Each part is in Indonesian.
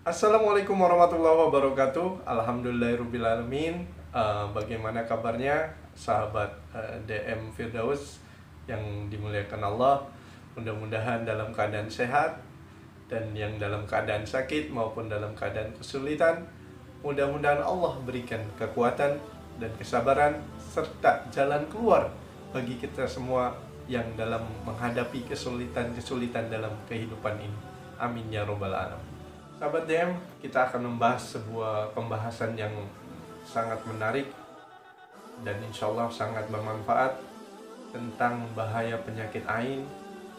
Assalamualaikum warahmatullahi wabarakatuh. Alhamdulillahirrabbilalamin. Bagaimana kabarnya sahabat DM Firdaus yang dimuliakan Allah? Mudah-mudahan dalam keadaan sehat, dan yang dalam keadaan sakit maupun dalam keadaan kesulitan, mudah-mudahan Allah berikan kekuatan dan kesabaran serta jalan keluar bagi kita semua yang dalam menghadapi kesulitan-kesulitan dalam kehidupan ini. Amin ya robbal alamin. Sahabat DM, kita akan membahas sebuah pembahasan yang sangat menarik dan insya Allah sangat bermanfaat tentang bahaya penyakit ain,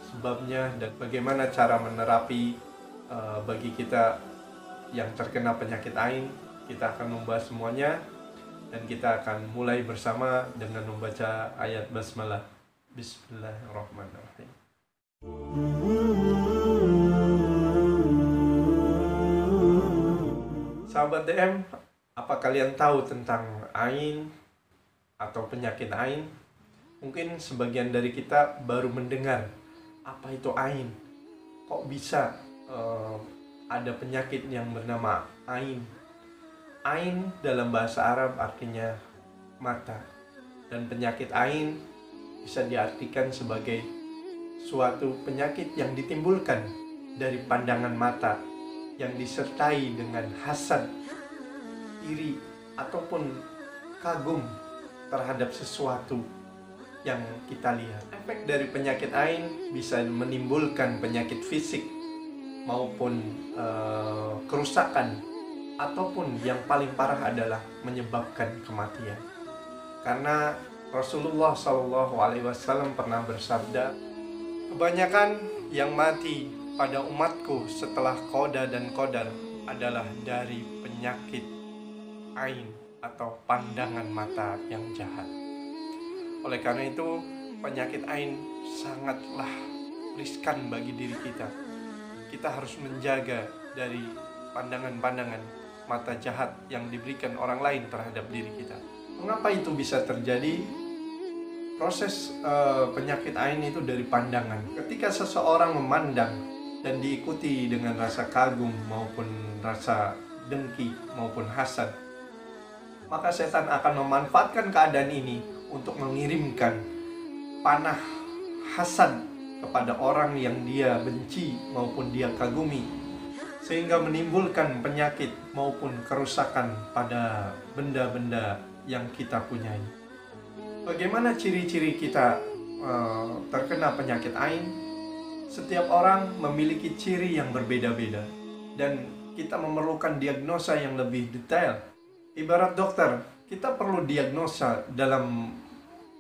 sebabnya dan bagaimana cara menerapi bagi kita yang terkena penyakit ain. Kita akan membahas semuanya dan kita akan mulai bersama dengan membaca ayat basmalah. Bismillahirrahmanirrahim. Sahabat DM, apa kalian tahu tentang ain atau penyakit ain? Mungkin sebagian dari kita baru mendengar apa itu ain. Kok bisa ada penyakit yang bernama ain? Ain dalam bahasa Arab artinya mata. Dan penyakit ain bisa diartikan sebagai suatu penyakit yang ditimbulkan dari pandangan mata yang disertai dengan hasad, iri, ataupun kagum terhadap sesuatu yang kita lihat. Efek dari penyakit ain bisa menimbulkan penyakit fisik maupun kerusakan, ataupun yang paling parah adalah menyebabkan kematian. Karena Rasulullah SAW pernah bersabda, kebanyakan yang mati pada umatku setelah qada dan qadar adalah dari penyakit ain atau pandangan mata yang jahat. Oleh karena itu, penyakit ain sangatlah riskan bagi diri kita. Kita harus menjaga dari pandangan-pandangan mata jahat yang diberikan orang lain terhadap diri kita. Mengapa itu bisa terjadi? Proses penyakit ain itu dari pandangan. Ketika seseorang memandang dan diikuti dengan rasa kagum maupun rasa dengki maupun hasad, maka setan akan memanfaatkan keadaan ini untuk mengirimkan panah hasad kepada orang yang dia benci maupun dia kagumi, sehingga menimbulkan penyakit maupun kerusakan pada benda-benda yang kita punyai. Bagaimana ciri-ciri kita terkena penyakit ain? Setiap orang memiliki ciri yang berbeda-beda dan kita memerlukan diagnosa yang lebih detail. Ibarat dokter, kita perlu diagnosa dalam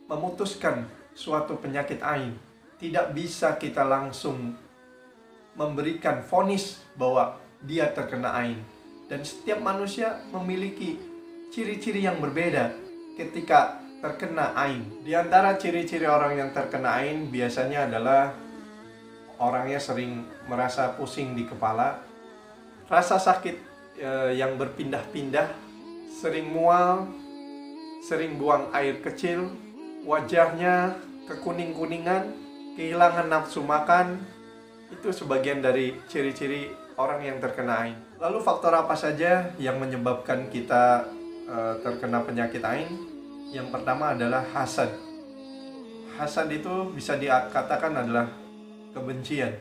memutuskan suatu penyakit ain. Tidak bisa kita langsung memberikan vonis bahwa dia terkena ain. Dan setiap manusia memiliki ciri-ciri yang berbeda ketika terkena ain. Di antara ciri-ciri orang yang terkena ain biasanya adalah orangnya sering merasa pusing di kepala, rasa sakit yang berpindah-pindah, sering mual, sering buang air kecil, wajahnya kekuning-kuningan, kehilangan nafsu makan. Itu sebagian dari ciri-ciri orang yang terkena ain. Lalu faktor apa saja yang menyebabkan kita terkena penyakit ain? Yang pertama adalah hasad. Hasad itu bisa dikatakan adalah kebencian,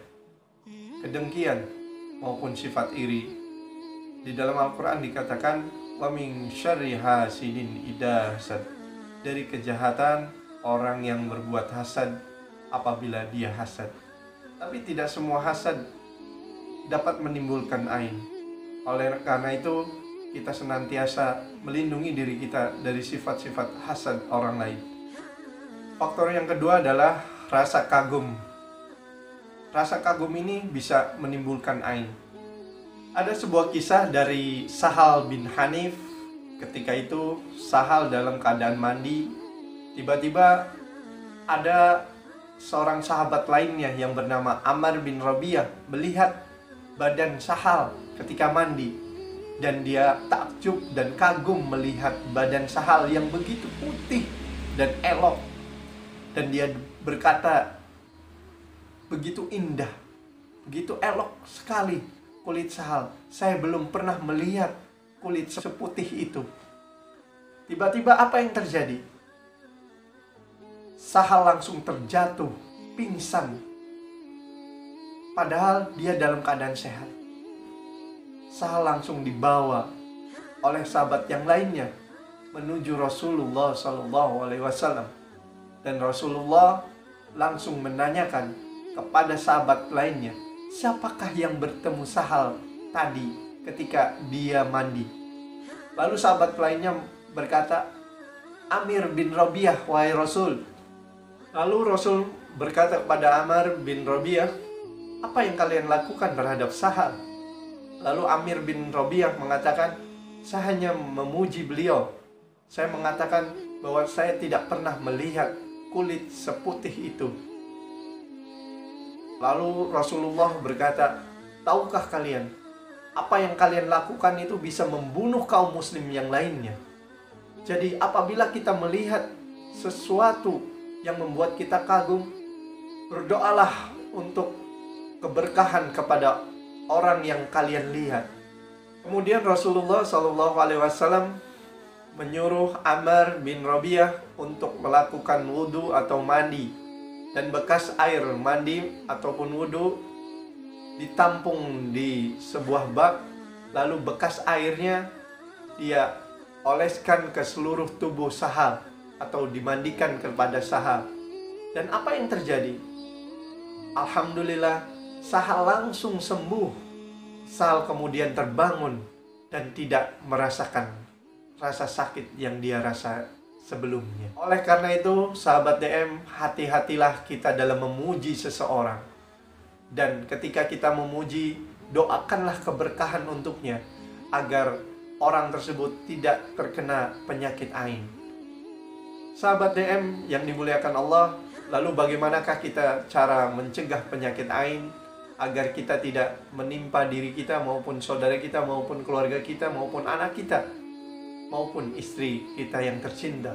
kedengkian, maupun sifat iri. Di dalam Al-Quran dikatakan, wa min syarri hasidin idza hasad, dari kejahatan orang yang berbuat hasad apabila dia hasad. Tapi tidak semua hasad dapat menimbulkan ain. Oleh karena itu, kita senantiasa melindungi diri kita dari sifat-sifat hasad orang lain. Faktor yang kedua adalah rasa kagum. Rasa kagum ini bisa menimbulkan ain. Ada sebuah kisah dari Sahal bin Hanif. Ketika itu Sahal dalam keadaan mandi, tiba-tiba ada seorang sahabat lainnya yang bernama Ammar bin Rabi'ah melihat badan Sahal ketika mandi, dan dia takjub dan kagum melihat badan Sahal yang begitu putih dan elok. Dan dia berkata, begitu indah, begitu elok sekali kulit Sahal. Saya belum pernah melihat kulit seputih itu. Tiba-tiba apa yang terjadi? Sahal langsung terjatuh, pingsan. Padahal dia dalam keadaan sehat. Sahal langsung dibawa oleh sahabat yang lainnya menuju Rasulullah SAW. Dan Rasulullah langsung menanyakan kepada sahabat lainnya, siapakah yang bertemu Sahal tadi ketika dia mandi? Lalu sahabat lainnya berkata, Amir bin Rabi'ah, wahai Rasul. Lalu Rasul berkata kepada Amir bin Rabi'ah, apa yang kalian lakukan terhadap Sahal? Lalu Amir bin Rabi'ah mengatakan, saya hanya memuji beliau. Saya mengatakan bahwa saya tidak pernah melihat kulit seputih itu. Lalu Rasulullah berkata, tahukah kalian, apa yang kalian lakukan itu bisa membunuh kaum muslim yang lainnya. Jadi apabila kita melihat sesuatu yang membuat kita kagum, berdoalah untuk keberkahan kepada orang yang kalian lihat. Kemudian Rasulullah SAW menyuruh Amr bin Rabi'ah untuk melakukan wudhu atau mandi, dan bekas air mandi ataupun wudhu ditampung di sebuah bak, lalu bekas airnya dia oleskan ke seluruh tubuh Sahal atau dimandikan kepada Sahal. Dan apa yang terjadi? Alhamdulillah, Sahal langsung sembuh. Sahal kemudian terbangun dan tidak merasakan rasa sakit yang dia rasa sebelumnya. Oleh karena itu, sahabat DM, hati-hatilah kita dalam memuji seseorang. Dan ketika kita memuji, doakanlah keberkahan untuknya agar orang tersebut tidak terkena penyakit ain. Sahabat DM yang dimuliakan Allah, lalu bagaimanakah kita cara mencegah penyakit ain agar kita tidak menimpa diri kita maupun saudara kita maupun keluarga kita maupun anak kita maupun istri kita yang tercinta?